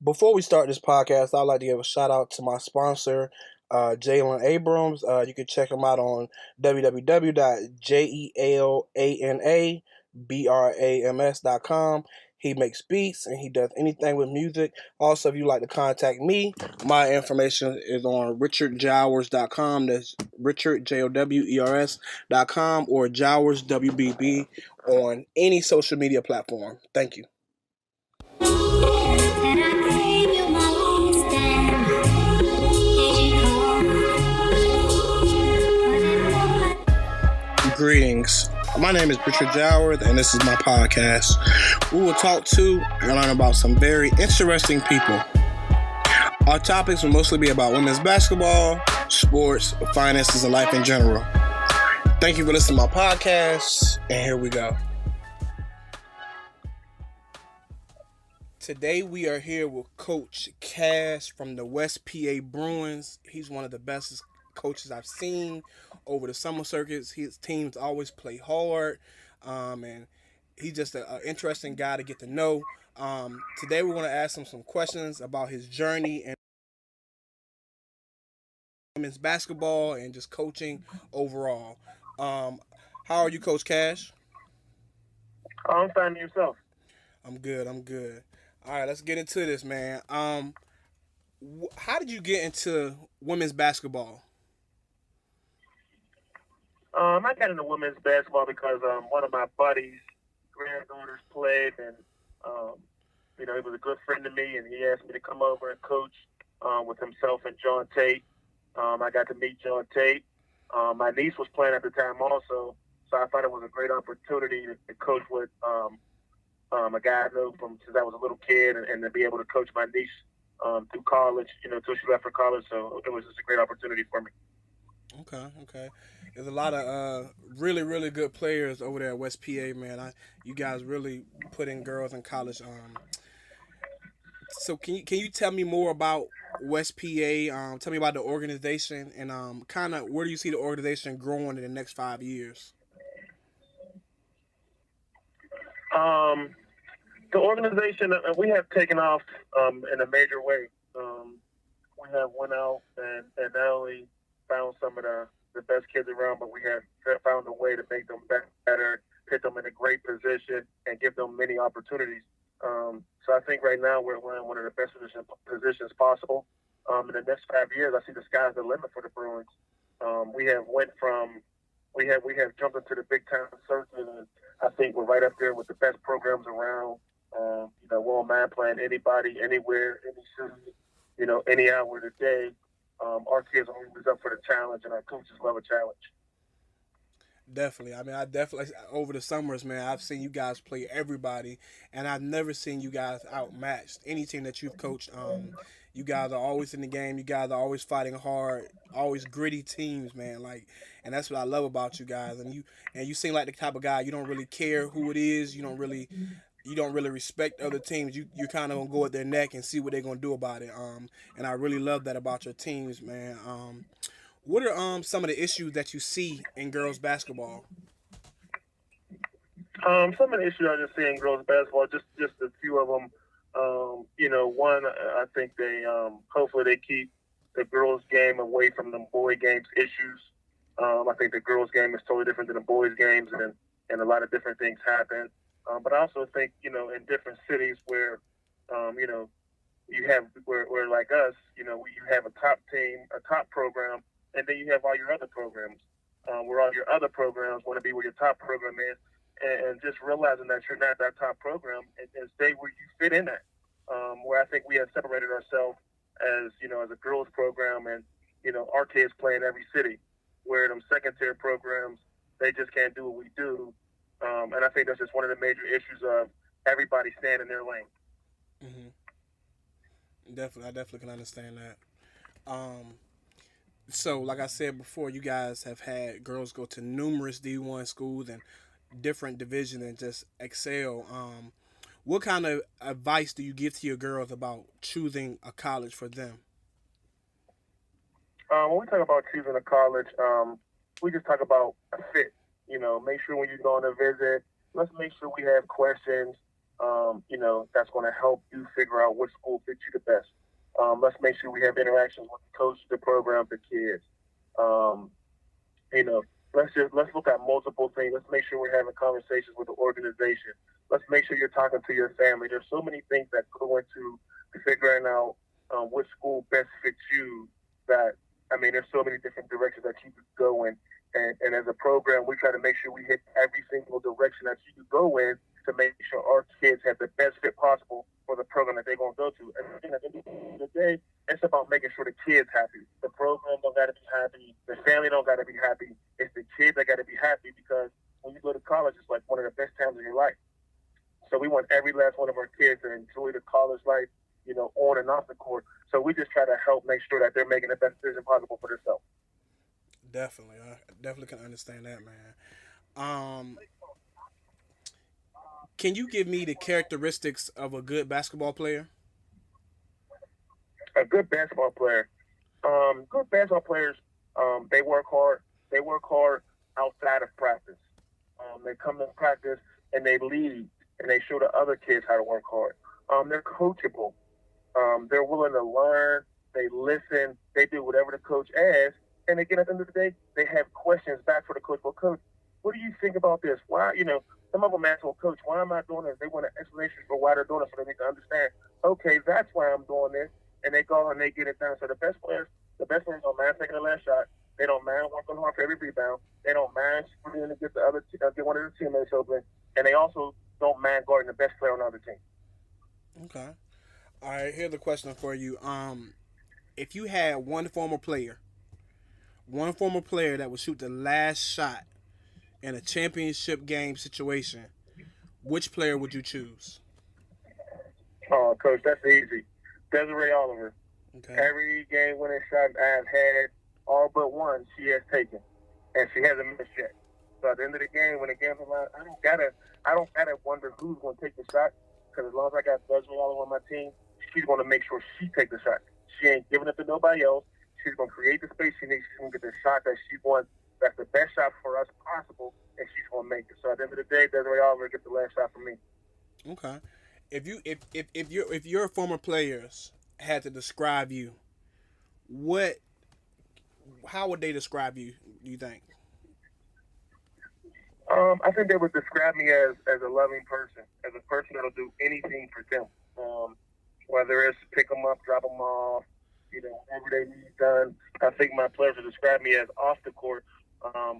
Before we start this podcast, I'd like to give a shout out to my sponsor, Jalen Abrams. You can check him out on www.jelanabrams.com. He makes beats and he does anything with music. Also, if you'd like to contact me, my information is on richardjowers.com. That's Richard, JOWERS.com, or Jowers, WBB, on any social media platform. Thank you. Greetings. My name is Richard Jowers, and this is my podcast. We will talk to and learn about some very interesting people. Our topics will mostly be about women's basketball, sports, finances, and life in general. Thank you for listening to my podcast, and here we go. Today we are here with Coach Cash from the West PA Bruins. He's one of the best coaches I've seen over the summer circuits. His teams always play hard, and he's just an interesting guy to get to know. Today we're going to ask him some questions about his journey in women's basketball and just coaching overall. How are you, Coach Cash? I'm fine yourself. I'm good. I'm good. All right, let's get into this, man. How did you get into women's basketball? I got into women's basketball because one of my buddies' granddaughters played, and he was a good friend to me, and he asked me to come over and coach with himself and John Tate. I got to meet John Tate. My niece was playing at the time also, so I thought it was a great opportunity to coach with a guy I know from since I was a little kid, and to be able to coach my niece through college, till she left for college. So it was just a great opportunity for me. Okay. There's a lot of really, really good players over there at West PA, man. You guys really put in girls in college. So can you tell me more about West PA? Tell me about the organization and kind of where do you see the organization growing in the next 5 years? The organization, we have taken off in a major way. We have went out and not only found some of the best kids around, but we have found a way to make them better, put them in a great position, and give them many opportunities. So I think right now we're in one of the best positions possible. In the next 5 years, I see the sky's the limit for the Bruins. We have went from we have jumped into the big time circuit, and I think we're right up there with the best programs around. We won't mind playing anybody, anywhere, any city, any hour of the day. Our kids are always up for the challenge, and our coaches love a challenge. Definitely. I mean, I definitely over the summers, man. I've seen you guys play everybody, and I've never seen you guys outmatched any team that you've coached. You guys are always in the game. You guys are always fighting hard, always gritty teams, man. And that's what I love about you guys. And you seem like the type of guy you don't really care who it is. You don't really respect other teams. You kind of gonna go at their neck and see what they're gonna do about it. And I really love that about your teams, man. What are some of the issues that you see in girls basketball? Some of the issues I just see in girls basketball, just a few of them. One, I think they hopefully they keep the girls' game away from the boy games issues. I think the girls' game is totally different than the boys' games, and a lot of different things happen. But I also think in different cities where you have where like us, you have a top team, a top program, and then you have all your other programs. Where all your other programs want to be where your top program is, and just realizing that you're not that top program and stay where you fit in at. Where I think we have separated ourselves as a girls program, and our kids play in every city. Where them second tier programs, they just can't do what we do, and I think that's just one of the major issues of everybody staying in their lane. Hmm. Definitely, I definitely can understand that. Um, so, like I said before, you guys have had girls go to numerous D1 schools and different divisions and just excel. What kind of advice do you give to your girls about choosing a college for them? When we talk about choosing a college, we just talk about a fit. Make sure when you go on a visit, let's make sure we have questions. that's going to help you figure out what school fits you the best. Let's make sure we have interactions with the coach, the program, the kids. Um, you know, let's look at multiple things. Let's make sure we're having conversations with the organization. Let's make sure you're talking to your family. There's so many things that go into figuring out what school best fits you. That there's so many different directions that you could go in. And as a program, we try to make sure we hit every single direction that you could go in to make sure our kids have the best fit possible for the program that they're going to go to. And at the end of the day, it's about making sure the kids happy. The program don't got to be happy. The family don't got to be happy. It's the kids that got to be happy because when you go to college, it's like one of the best times of your life. So we want every last one of our kids to enjoy the college life, on and off the court. So we just try to help make sure that they're making the best decision possible for themselves. Definitely, I definitely can understand that, man. Um, can you give me the characteristics of a good basketball player? A good basketball player. Good basketball players, they work hard. They work hard outside of practice. They come to practice and they lead and they show the other kids how to work hard. They're coachable. They're willing to learn. They listen. They do whatever the coach asks. And again, at the end of the day, they have questions back for the coach. Well, coach, what do you think about this? Why, some of them ask, well, coach, why am I doing this? They want an explanation for why they're doing it so they can understand, okay, that's why I'm doing this. And they go and they get it done. So the best players don't mind taking the last shot. They don't mind working hard for every rebound. They don't mind sprinting to get get one of their teammates open. And they also don't mind guarding the best player on the other team. Okay. All right. Here's the question for you. If you had one former player that would shoot the last shot in a championship game situation, which player would you choose? Oh, coach, that's easy. Desiree Oliver. Okay. Every game winning shot I've had, all but one, she has taken, and she hasn't missed yet. So at the end of the game, when the game's around, I don't gotta wonder who's going to take the shot because as long as I got Desiree Oliver on my team, she's going to make sure she takes the shot. She ain't giving it to nobody else. She's going to create the space she needs. She's going to get the shot that she wants. That's the best shot for us possible, and she's going to make it. So at the end of the day, Desiree Oliver gets the last shot for me. Okay. If your former players had to describe you, what how would they describe you? You think? I think they would describe me as a loving person, as a person that'll do anything for them. Whether it's pick them up, drop them off, whatever they need done. I think my players would describe me as off the court.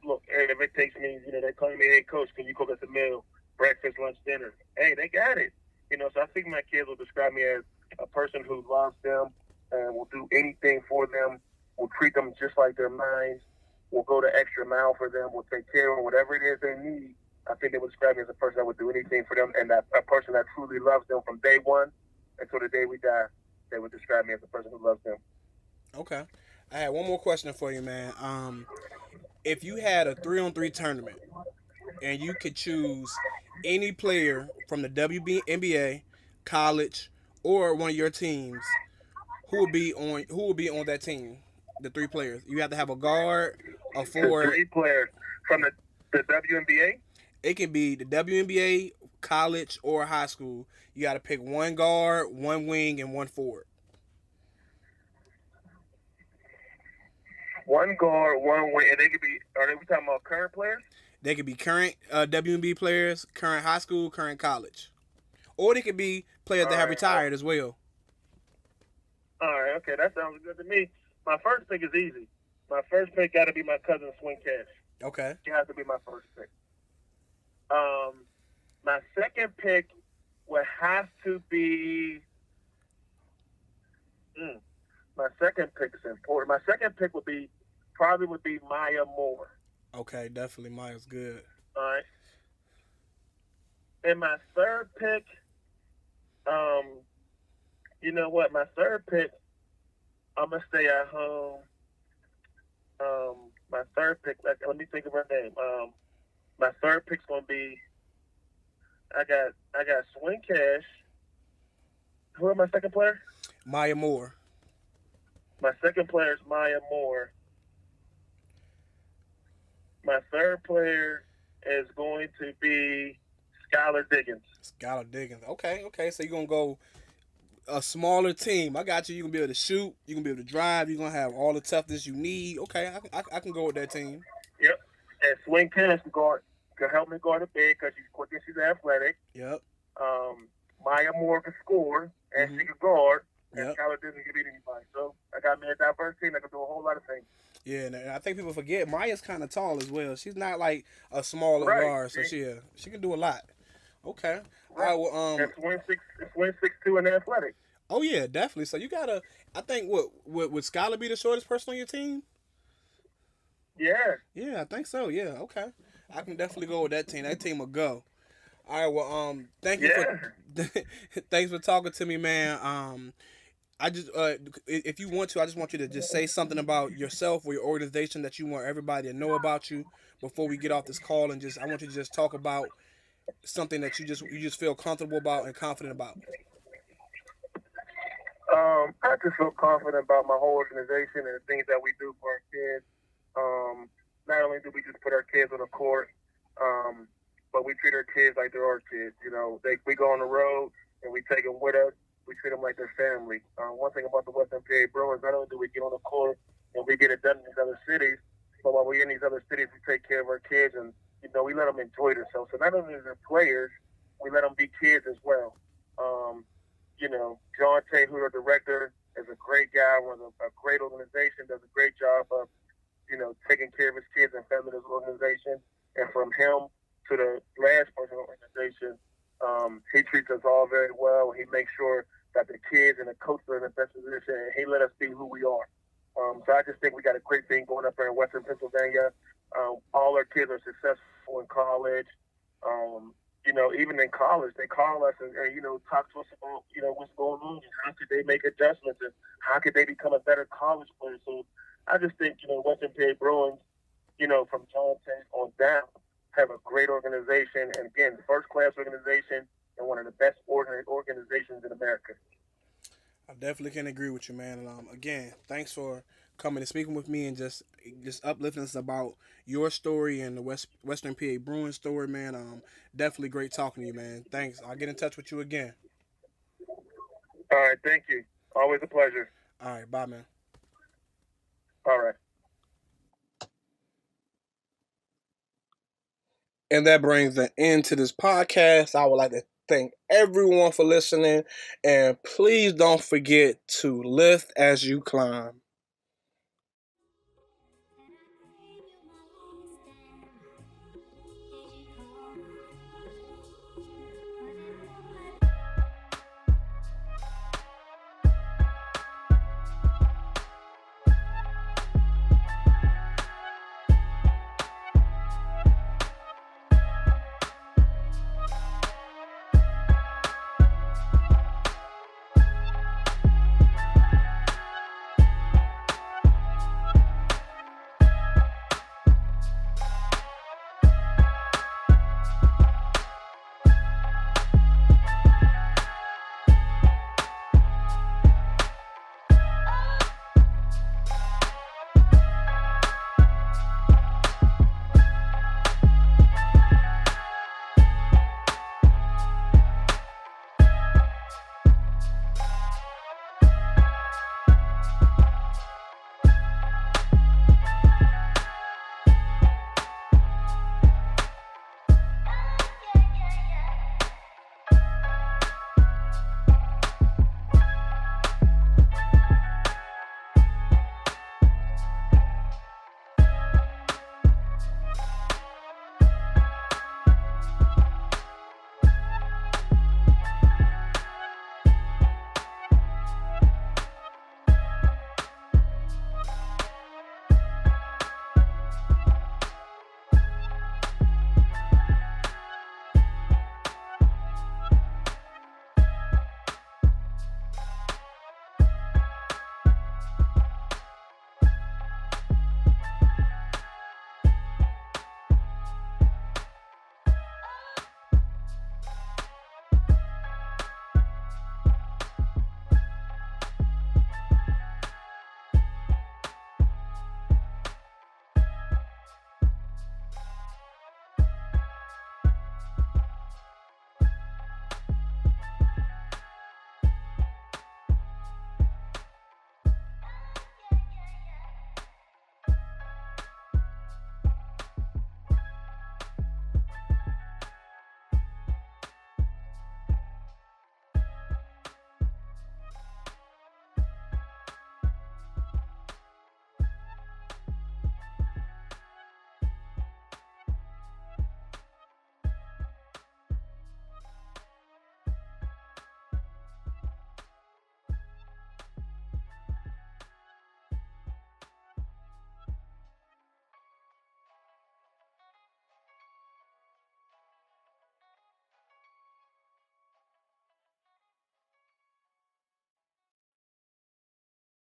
Look, hey, if it takes me, they call me, hey, coach, can you cook us a meal, breakfast, lunch, dinner? Hey, they got it. So I think my kids will describe me as a person who loves them and will do anything for them, will treat them just like their minds, will go the extra mile for them, will take care of them, whatever it is they need. I think they would describe me as a person that would do anything for them and that a person that truly loves them from day one until the day we die. They would describe me as a person who loves them. Okay. I had one more question for you, man. If you had a 3-on-3 tournament and you could choose any player from the WNBA, college, or one of your teams, who would be on that team? The three players. You have to have a guard, a The forward. three players from the WNBA. It can be the WNBA, college, or high school. You got to pick one guard, one wing, and one forward. One guard, one wing, and they could be. Are they we talking about current players? They could be current WNBA players, current high school, current college, or they could be players All that have right, retired as well. all right, okay, that sounds good to me. My first pick is easy. My first pick got to be my cousin Swing Cash. Okay. She has to be my first pick. My second pick would have to be. Mm, my second pick is important. My second pick would be Maya Moore. Okay, definitely Maya's good. All right. And my third pick, um, you know what? My third pick, I'm gonna stay at home. My third pick, let me think of her name. My third pick's gonna be. I got Swing Cash. Who am my second player? Maya Moore. My second player is Maya Moore. My third player is going to be Skylar Diggins. Skylar Diggins. Okay, okay. So you're gonna go a smaller team. I got you. You can be able to shoot. You can be able to drive. You're gonna have all the toughness you need. Okay, I can go with that team. Yep. And Swing Tennis can help me guard the big because she's quick and she's athletic. Yep. Maya Moore can score and Mm-hmm. she can guard. And Yep. Skylar Diggins can beat anybody. So I got me a diverse team that can do a whole lot of things. Yeah, and I think people forget Maya's kind of tall as well. She's not like a smaller Right. guard, so she can do a lot. Okay. All Right. right. Well, And Swing 6'2" and athletic. oh yeah, definitely. So you gotta. I think what would Skylar be the shortest person on your team? Yeah. Yeah, I think so. Yeah. Okay. I can definitely go with that team. That team will go. All right. Well, thank you for Yeah. thanks for talking to me, man. I just if you want to, I just want you to just say something about yourself or your organization that you want everybody to know about you before we get off this call, and just I want you to just talk about something that you just feel comfortable about and confident about. I just feel confident about my whole organization and the things that we do for our kids. Not only do we just put our kids on the court, but we treat our kids like they're our kids. You know, we go on the road and we take them with us. We treat them like their family. One thing about the Western PA Bruins, not only do we get on the court and we get it done in these other cities, but while we're in these other cities, we take care of our kids and we let them enjoy themselves. So not only are they players, we let them be kids as well. Um, John Tate, who's our director, is a great guy, runs a great organization, does a great job of, taking care of his kids and family of his organization. And from him to the last person in the organization, he treats us all very well. He makes sure that the kids and the coach are in the best position, and he let us be who we are. So I just think we got a great thing going up here in Western Pennsylvania. All our kids are successful in college. Even in college, they call us and talk to us about what's going on and how could they make adjustments and how could they become a better college player. So I just think Western PA Bruins, from John Tate on down, have a great organization and again, first class organization and one of the best organizations in America. I definitely can agree with you, man. And again, thanks for coming and speaking with me and just uplifting us about your story and the Western PA Bruins story, man. Definitely great talking to you, man. Thanks. I'll get in touch with you again. All right, thank you. Always a pleasure. All right, bye, man. All right. And that brings an end to this podcast. I would like to thank everyone for listening. And please don't forget to lift as you climb.